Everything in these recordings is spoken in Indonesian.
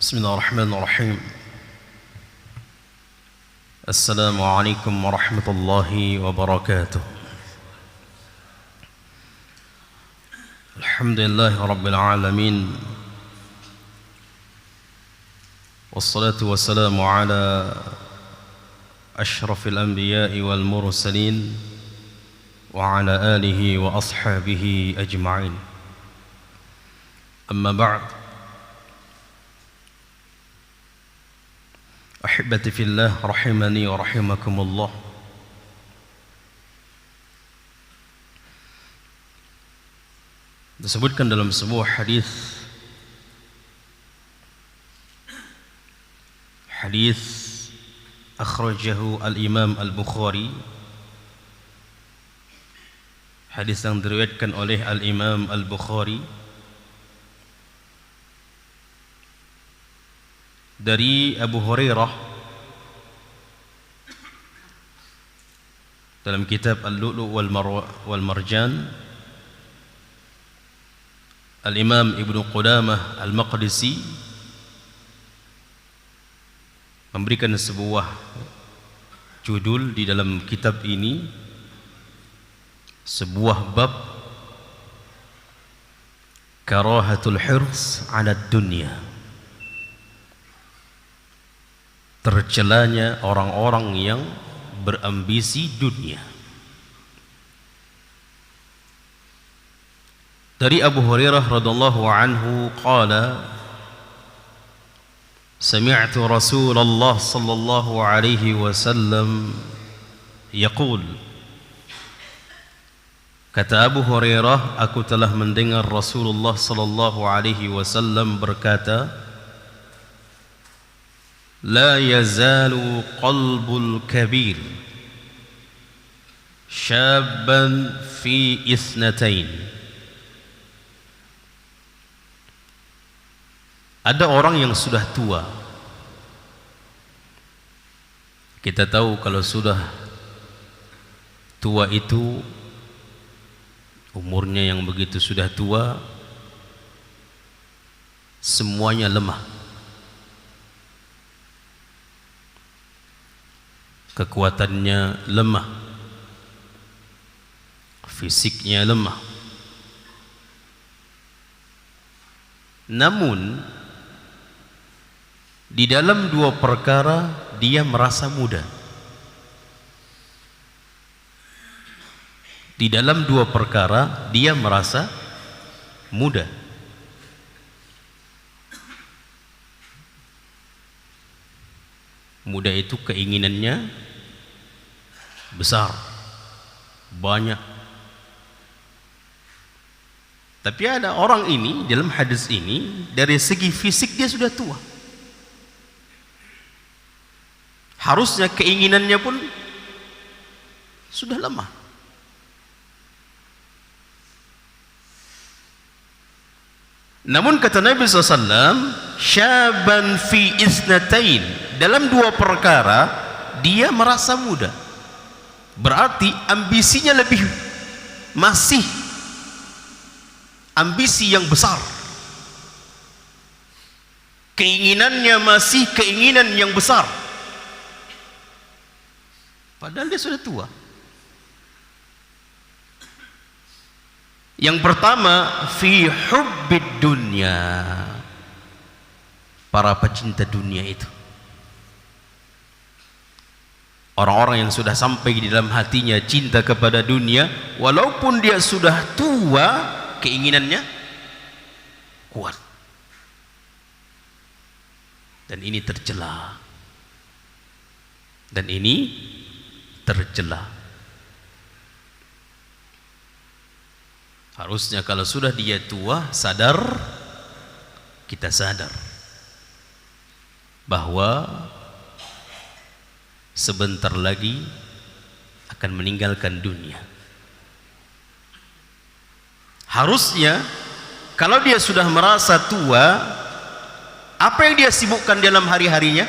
بسم الله الرحمن الرحيم. السلام عليكم ورحمة الله وبركاته. الحمد لله رب العالمين، والصلاة والسلام على أشرف الأنبياء والمرسلين وعلى آله وأصحابه أجمعين. أما بعد، أحبتي في الله رحمني ورحمكم الله. Disebutkan dalam sebuah hadis akhrajahu al-Imam al-Bukhari, hadis yang diriwayatkan oleh al-Imam al-Bukhari dari Abu Hurairah dalam kitab Al-Lu'lu' wal Marjan. Al-Imam Ibnu Qudamah Al-Maqdisi memberikan sebuah judul di dalam kitab ini, sebuah bab Karahatul Hirs 'ala dunya, tercelanya orang-orang yang berambisi dunia. Dari Abu Hurairah radhiyallahu anhu qala, sami'tu Rasulullah sallallahu alaihi wasallam yaqul, kata Abu Hurairah, aku telah mendengar Rasulullah sallallahu alaihi wasallam berkata, la yazalu qalbul kabir syabban fi isnatain. Ada orang yang sudah tua. Kita tahu kalau sudah tua itu umurnya yang begitu sudah tua, semuanya lemah. Kekuatannya lemah, fisiknya lemah. Namun di dalam dua perkara dia merasa muda. Di dalam dua perkara dia merasa muda. Muda itu keinginannya besar, banyak. Tapi ada orang ini dalam hadis ini, dari segi fisik dia sudah tua. Harusnya keinginannya pun sudah lemah. Namun kata Nabi SAW, syaban fi isnatain, dalam dua perkara dia merasa muda. Berarti ambisinya masih ambisi yang besar. Keinginannya masih keinginan yang besar. Padahal dia sudah tua. Yang pertama, fi hubbid dunya, para pecinta dunia itu, orang-orang yang sudah sampai di dalam hatinya cinta kepada dunia, walaupun dia sudah tua, keinginannya kuat. Dan ini tercela. Harusnya kalau sudah dia tua, kita sadar bahwa sebentar lagi akan meninggalkan dunia. Harusnya kalau dia sudah merasa tua, apa yang dia sibukkan dalam hari-harinya?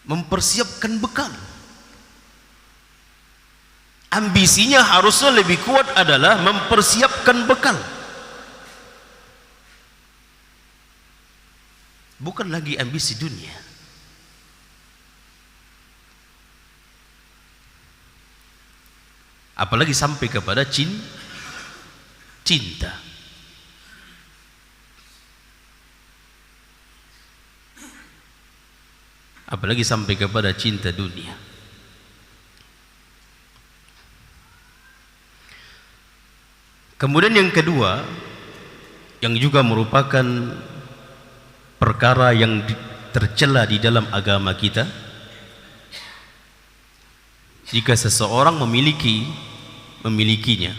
Mempersiapkan bekal. Ambisinya harusnya lebih kuat adalah mempersiapkan bekal. bukan lagi ambisi dunia. Apalagi sampai kepada cinta. Apalagi sampai kepada cinta dunia. Kemudian yang kedua, yang juga merupakan perkara yang tercela di dalam agama kita, jika seseorang memilikinya.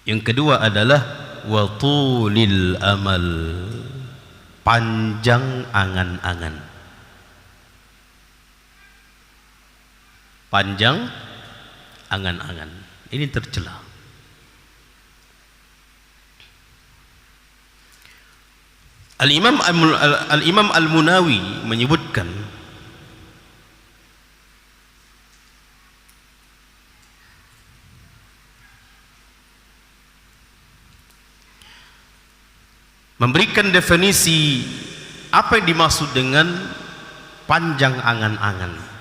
Yang kedua adalah watulil amal, panjang angan-angan. Panjang angan-angan ini tercela. Al-Imam Al-Munawi menyebutkan memberikan definisi apa yang dimaksud dengan panjang angan-angan.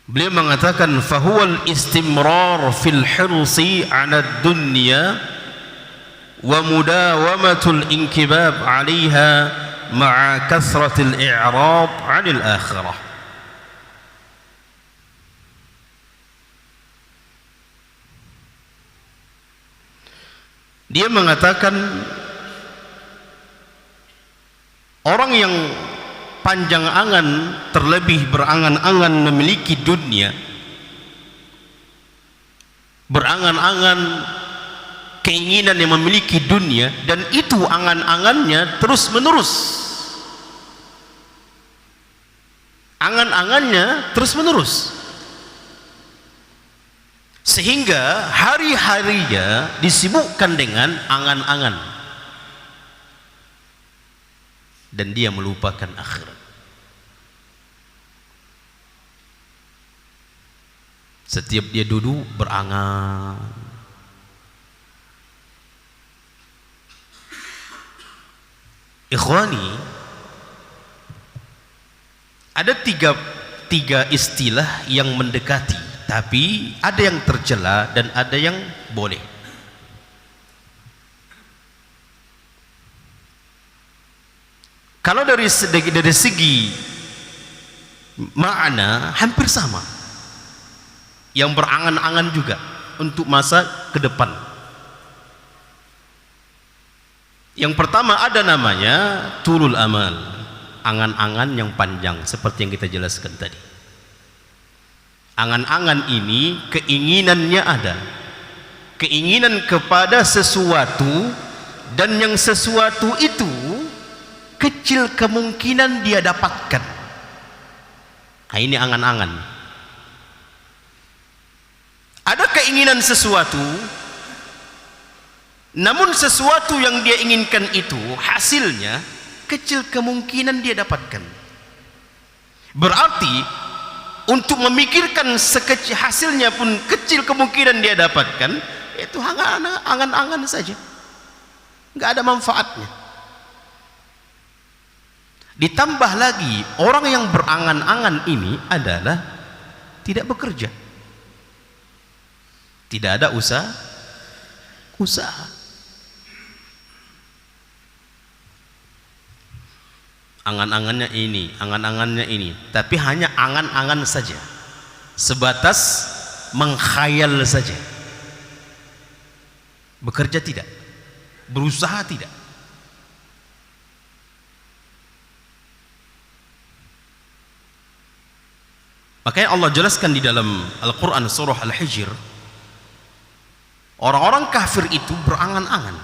Beliau mengatakan fahuwal istimrar fil hirsi 'ala ad-dunya wa mudawamatul inkibab 'alayha ma'a kasratil i'rad 'anil akhirah. Dia mengatakan orang yang panjang angan, terlebih berangan-angan memiliki dunia, berangan-angan keinginan yang memiliki dunia, dan itu angan-angannya terus menerus, angan-angannya terus menerus, sehingga hari-harinya disibukkan dengan angan-angan dan dia melupakan akhirat. Setiap dia duduk berangan. Ikhwani, ada tiga istilah yang mendekati, tapi ada yang tercela dan ada yang boleh. Kalau dari segi makna hampir sama, yang berangan-angan juga untuk masa ke depan. Yang pertama ada namanya tulul amal, angan-angan yang panjang, seperti yang kita jelaskan tadi. Angan-angan ini keinginannya ada, keinginan kepada sesuatu, dan yang sesuatu itu kecil kemungkinan dia dapatkan. Nah, ini angan-angan. Ada keinginan sesuatu, namun sesuatu yang dia inginkan itu hasilnya kecil kemungkinan dia dapatkan. Berarti untuk memikirkan sekecil hasilnya pun kecil kemungkinan dia dapatkan, itu angan-angan saja, nggak ada manfaatnya. Ditambah lagi orang yang berangan-angan ini adalah tidak bekerja, tidak ada usaha. Angan-angannya ini, tapi hanya angan-angan saja, sebatas mengkhayal saja. Bekerja tidak, berusaha tidak. Makanya Allah jelaskan di dalam Al-Quran surah Al-Hijr, orang-orang kafir itu berangan-angan.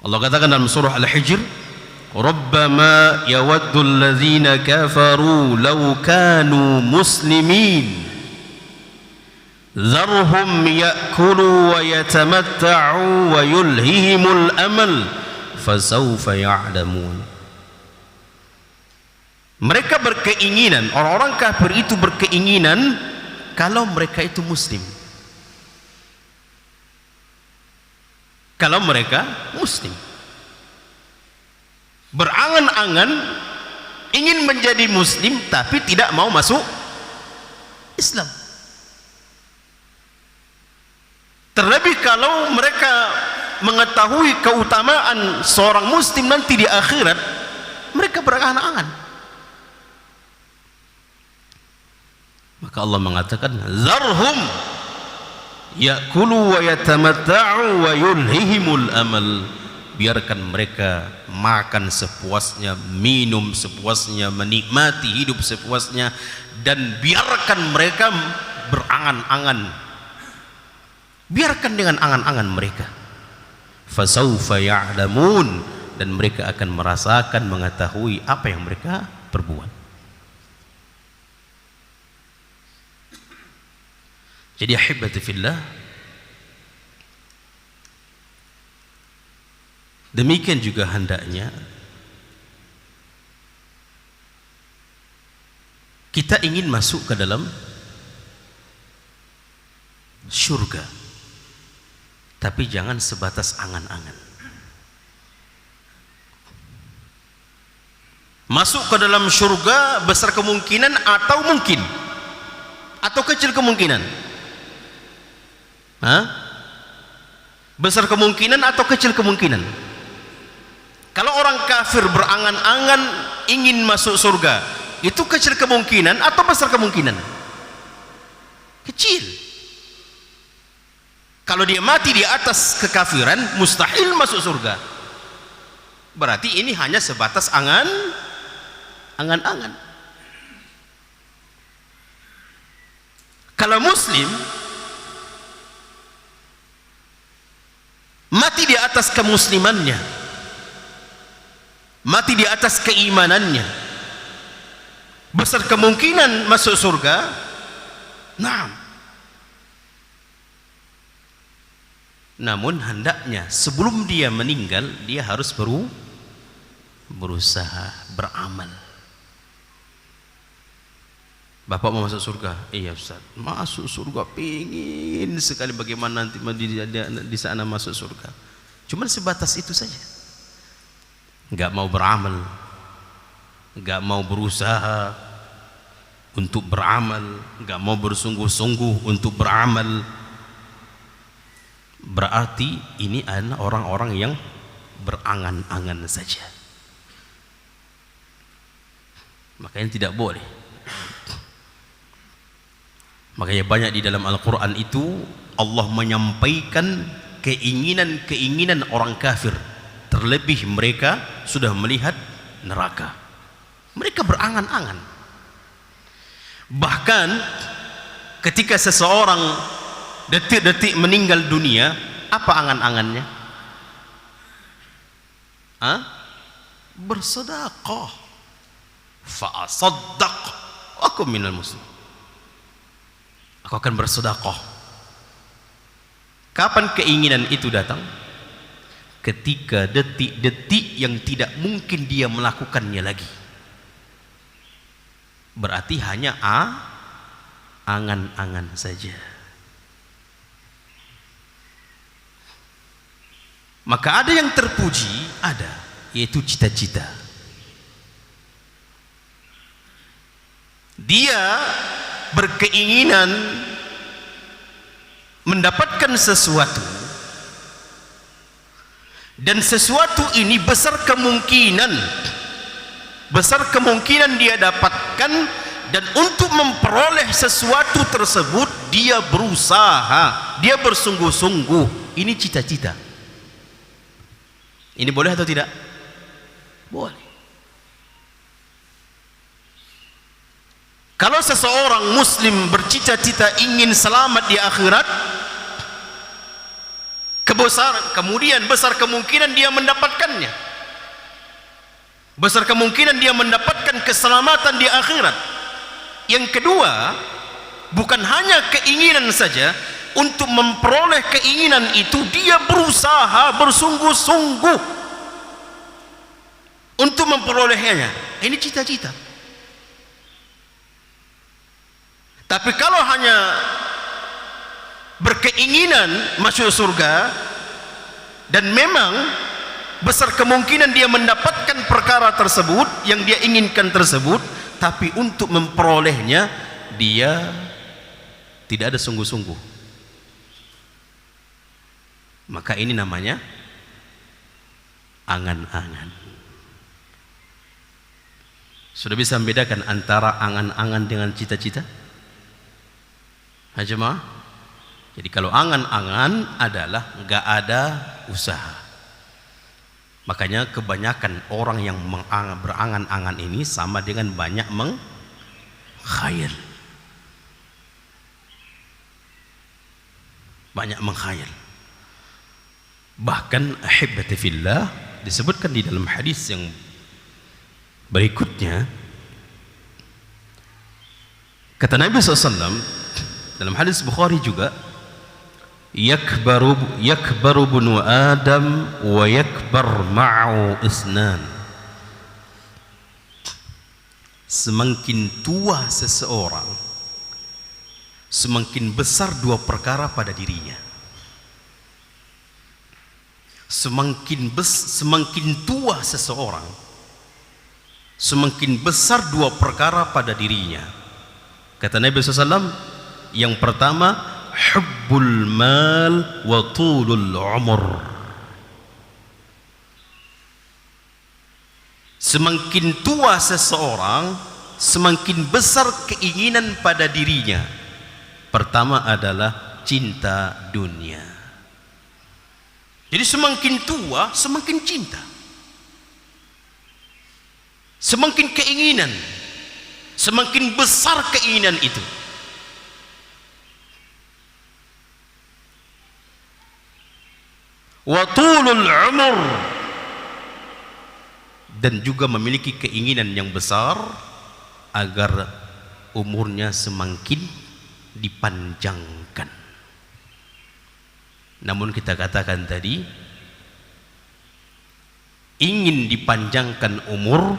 Allah katakan dalam surah Al-Hijr, Rabbama yawaddu allazina kafaru law kanu muslimin zarhum ya'kulu wa yatamatta'u wa yulhihimul amal fasawfa ya'lamun. Mereka berkeinginan, orang-orang kafir itu berkeinginan kalau mereka itu muslim. Kalau mereka muslim, berangan-angan ingin menjadi muslim tapi tidak mau masuk Islam. Terlebih kalau mereka mengetahui keutamaan seorang muslim nanti di akhirat, mereka berangan-angan. Maka Allah mengatakan, zarhum ya'kulu wa yatamatta'u wa yulhihimul amal. Biarkan mereka makan sepuasnya, minum sepuasnya, menikmati hidup sepuasnya, dan biarkan mereka berangan-angan. Biarkan dengan angan-angan mereka. Fasawfa ya'lamun, dan mereka akan merasakan, mengetahui apa yang mereka perbuat. Jadi ahibati fillah, demikian juga hendaknya kita ingin masuk ke dalam surga, tapi jangan sebatas angan-angan. Masuk ke dalam surga besar kemungkinan atau mungkin, atau kecil kemungkinan. Besar kemungkinan atau kecil kemungkinan. Kalau orang kafir berangan-angan ingin masuk surga, itu kecil kemungkinan atau besar kemungkinan? Kecil. Kalau dia mati di atas kekafiran, mustahil masuk surga. Berarti ini hanya sebatas angan-angan. Kalau muslim mati di atas kemuslimannya, mati di atas keimanannya, besar kemungkinan masuk surga. Naam. Namun hendaknya sebelum dia meninggal, dia harus berusaha, beramal. Bapak mau masuk surga? Iya Ustaz, masuk surga, pingin sekali bagaimana nanti di sana masuk surga. Cuman sebatas itu saja, nggak mau beramal, nggak mau berusaha untuk beramal, nggak mau bersungguh-sungguh untuk beramal. Berarti ini adalah orang-orang yang berangan-angan saja. Makanya tidak boleh. Makanya banyak di dalam Al-Quran itu Allah menyampaikan keinginan-keinginan orang kafir, terlebih mereka sudah melihat neraka. Mereka berangan-angan. Bahkan ketika seseorang detik-detik meninggal dunia, apa angan-angannya? Bersedekah. Fa'asaddaq aku minal muslim. Aku akan bersedekah. Kapan keinginan itu datang? Ketika detik-detik yang tidak mungkin dia melakukannya lagi. Berarti hanya angan-angan saja. Maka ada yang terpuji, ada, yaitu cita-cita. Dia berkeinginan mendapatkan sesuatu, dan sesuatu ini besar kemungkinan dia dapatkan, dan untuk memperoleh sesuatu tersebut dia berusaha, dia bersungguh-sungguh. Ini cita-cita. Ini boleh atau tidak? Boleh. Kalau seseorang muslim bercita-cita ingin selamat di akhirat, kemudian besar kemungkinan dia mendapatkannya. Besar kemungkinan dia mendapatkan keselamatan di akhirat. Yang kedua, bukan hanya keinginan saja, untuk memperoleh keinginan itu dia berusaha bersungguh-sungguh untuk memperolehnya. Ini cita-cita. Tapi kalau hanya berkeinginan masuk surga dan memang besar kemungkinan dia mendapatkan perkara tersebut yang dia inginkan tersebut, tapi untuk memperolehnya dia tidak ada sungguh-sungguh, maka ini namanya angan-angan. Sudah bisa membedakan antara angan-angan dengan cita-cita? Jemaah, jadi kalau angan-angan adalah nggak ada usaha. Makanya kebanyakan orang yang berangan-angan ini sama dengan banyak mengkhayal. Banyak mengkhayal. Bahkan ahibbati fillah disebutkan di dalam hadis yang berikutnya, kata Nabi SAW dalam hadis Bukhari juga, yakbaru bunu Adam wa yakbar ma'u isnan. Semakin tua seseorang, semakin besar dua perkara pada dirinya. Semakin tua seseorang, semakin besar dua perkara pada dirinya. Kata Nabi SAW, yang pertama, hubbul mal wa tulul umur. Semakin tua seseorang, semakin besar keinginan pada dirinya. Pertama adalah cinta dunia. Jadi semakin tua, semakin cinta, semakin keinginan, semakin besar keinginan itu. Wa tulul umur, dan juga memiliki keinginan yang besar agar umurnya semakin dipanjangkan. Namun kita katakan tadi, ingin dipanjangkan umur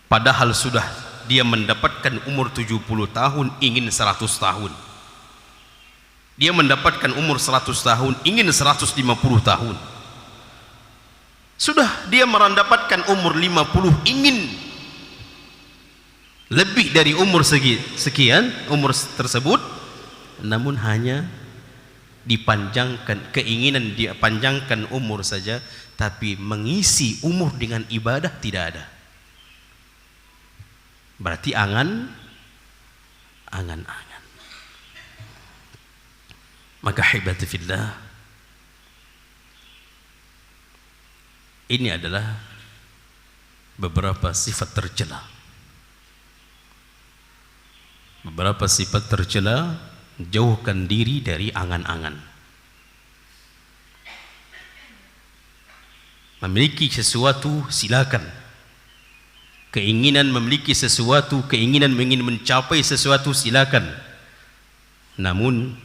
padahal sudah dia mendapatkan umur 70 tahun, ingin 100 tahun. Dia mendapatkan umur 100 tahun, ingin 150 tahun. Sudah dia mendapatkan umur 50, ingin lebih dari umur sekian, umur tersebut, namun hanya dipanjangkan, keinginan dia panjangkan umur saja, tapi mengisi umur dengan ibadah tidak ada. Berarti angan-angan. Maka hibati fillah, ini adalah beberapa sifat tercela. Beberapa sifat tercela, jauhkan diri dari angan-angan. Memiliki sesuatu silakan. Keinginan memiliki sesuatu, keinginan ingin mencapai sesuatu silakan. Namun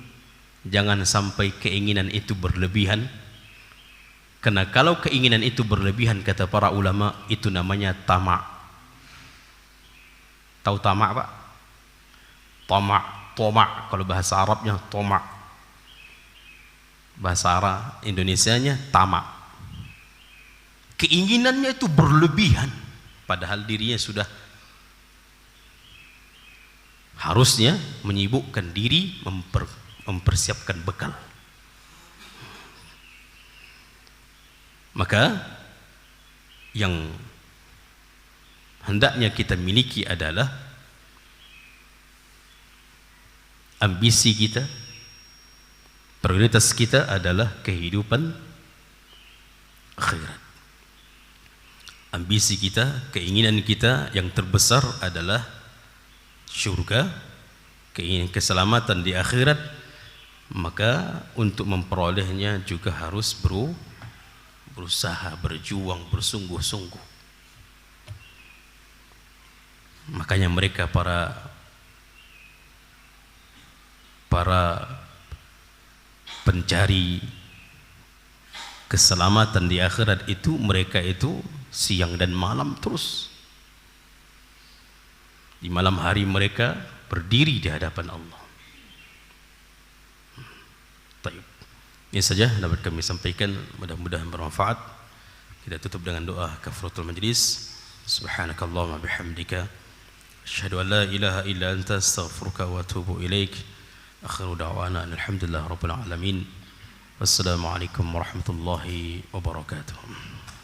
jangan sampai keinginan itu berlebihan, karena kalau keinginan itu berlebihan, kata para ulama, itu namanya tamak. Tahu tamak, Pak? Tamak, kalau bahasa Arabnya tamak, bahasa Arab Indonesianya tamak. Keinginannya itu berlebihan, padahal dirinya sudah harusnya menyibukkan diri mempersiapkan bekal. Maka yang hendaknya kita miliki adalah ambisi kita, prioritas kita adalah kehidupan akhirat. Ambisi kita, keinginan kita yang terbesar adalah syurga, keinginan keselamatan di akhirat. Maka untuk memperolehnya juga harus berusaha, berjuang, bersungguh-sungguh. Makanya mereka para pencari keselamatan di akhirat itu, mereka itu siang dan malam terus. Di malam hari mereka berdiri di hadapan Allah. Baik. Ini saja dapat kami sampaikan, mudah-mudahan bermanfaat. Kita tutup dengan doa kafaratul majlis. Subhanakallahumma bihamdika asyhadu an la ilaha illa anta astaghfiruka wa atubu ilaik. Akhiru da'wana alhamdulillah rabbil alamin. Wassalamualaikum warahmatullahi wabarakatuh.